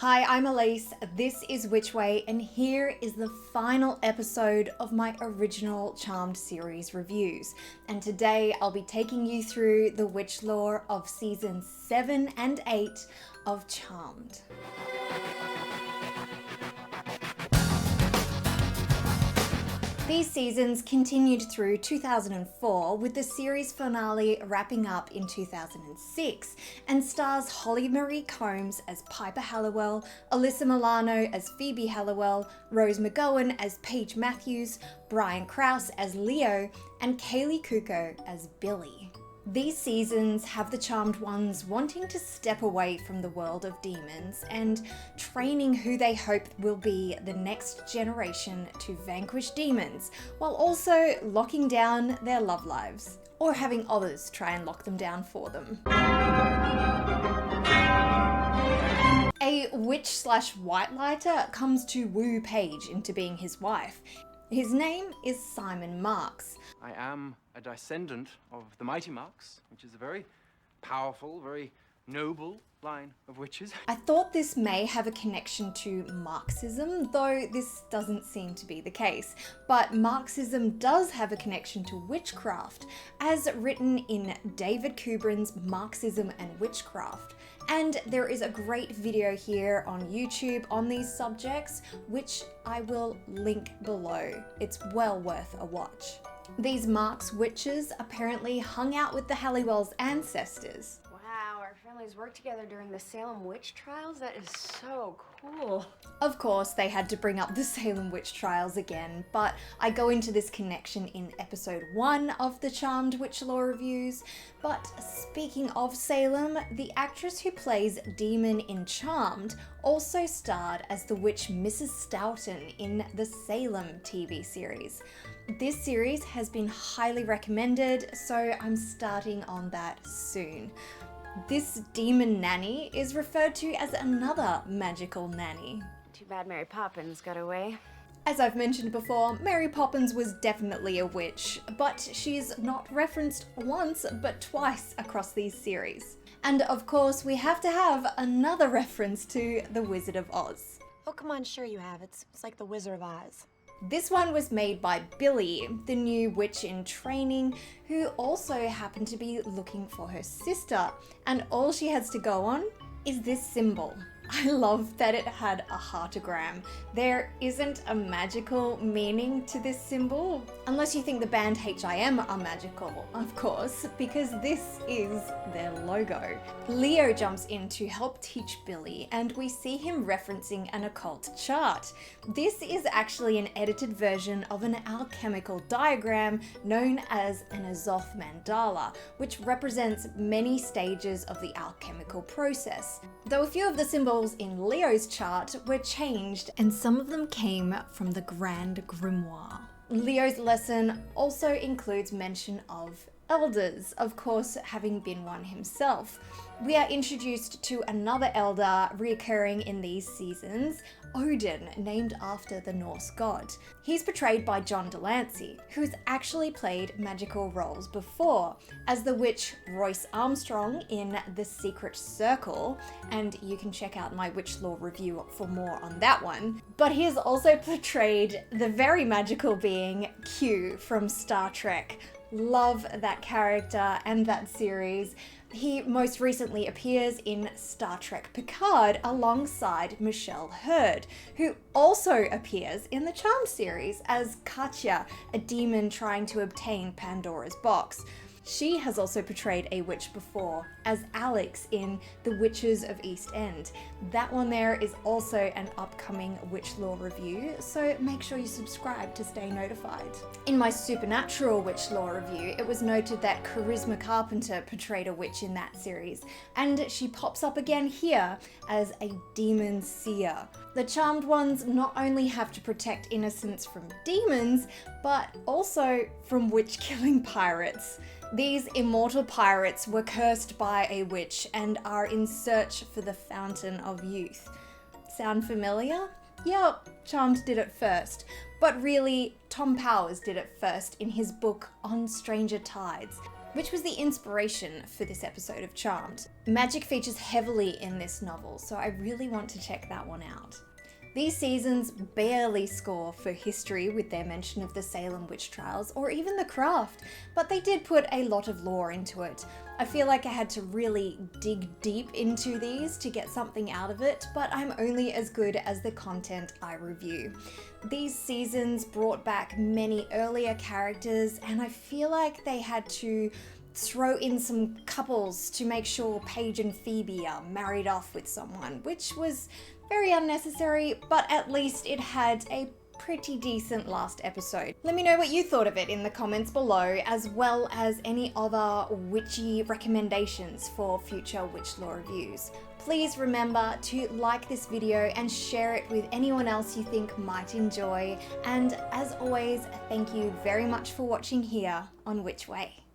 Hi, I'm Elise, this is Which Way, and here is the final episode of my original Charmed series reviews. And today I'll be taking you through the witch lore of seasons 7 and 8 of Charmed. These seasons continued through 2004, with the series finale wrapping up in 2006, and stars Holly Marie Combs as Piper Halliwell, Alyssa Milano as Phoebe Halliwell, Rose McGowan as Paige Matthews, Brian Krause as Leo, and Kaylee Kuko as Billy. These seasons have the Charmed ones wanting to step away from the world of demons and training who they hope will be the next generation to vanquish demons, while also locking down their love lives, or having others try and lock them down for them. A witch/whitelighter comes to woo Paige into being his wife. His name is Simon Marks. I am a descendant of the mighty Marks, which is a very powerful, very noble line of witches. I thought this may have a connection to Marxism, though this doesn't seem to be the case. But Marxism does have a connection to witchcraft, as written in David Kubrin's Marxism and Witchcraft. And there is a great video here on YouTube on these subjects, which I will link below. It's well worth a watch. These Marks witches apparently hung out with the Halliwell's ancestors. Wow, our families worked together during the Salem witch trials? That is so cool. Of course, they had to bring up the Salem witch trials again, but I go into this connection in episode 1 of the Charmed Witch Lore reviews. But speaking of Salem, the actress who plays Demon in Charmed also starred as the witch Mrs. Stoughton in the Salem TV series. This series has been highly recommended, so I'm starting on that soon. This demon nanny is referred to as another magical nanny. Too bad Mary Poppins got away. As I've mentioned before, Mary Poppins was definitely a witch, but she's not referenced once but twice across these series. And of course, we have to have another reference to the Wizard of Oz. Oh, come on, sure you have. It's like the Wizard of Oz. This one was made by Billy, the new witch in training, who also happened to be looking for her sister, and all she has to go on is this symbol. I love that it had a heartogram. There isn't a magical meaning to this symbol, unless you think the band HIM are magical, of course, because this is their logo. Leo jumps in to help teach Billy, and we see him referencing an occult chart. This is actually an edited version of an alchemical diagram known as an Azoth mandala, which represents many stages of the alchemical process. Though a few of the symbols in Leo's chart were changed, and some of them came from the Grand Grimoire. Leo's lesson also includes mention of elders, of course having been one himself. We are introduced to another elder reoccurring in these seasons, Odin, named after the Norse god. He's portrayed by John Delancey, who's actually played magical roles before, as the witch Royce Armstrong in The Secret Circle, and you can check out my witch lore review for more on that one. But he has also portrayed the very magical being Q from Star Trek. Love that character and that series. He most recently appears in Star Trek PICARD alongside Michelle Hurd, who also appears in the Charmed series as Katya, a demon trying to obtain Pandora's box. She has also portrayed a witch before as Alex in The Witches of East End. That one there is also an upcoming witch lore review, so make sure you subscribe to stay notified. In my supernatural witch lore review, it was noted that Charisma Carpenter portrayed a witch in that series, and she pops up again here as a demon seer. The Charmed ones not only have to protect innocents from demons, but also from witch-killing pirates. These immortal pirates were cursed by a witch and are in search for the Fountain of Youth. Sound familiar? Yep, Charmed did it first. But really, Tom Powers did it first in his book On Stranger Tides. which was the inspiration for this episode of Charmed. Magic features heavily in this novel, so I really want to check that one out. These seasons barely score for history with their mention of the Salem witch trials or even the craft, but they did put a lot of lore into it. I feel like I had to really dig deep into these to get something out of it, but I'm only as good as the content I review. These seasons brought back many earlier characters, and I feel like they had to throw in some couples to make sure Paige and Phoebe are married off with someone, which was very unnecessary, but at least it had a pretty decent last episode. Let me know what you thought of it in the comments below, as well as any other witchy recommendations for future witch lore reviews. Please remember to like this video and share it with anyone else you think might enjoy. And as always, thank you very much for watching here on Witch Way.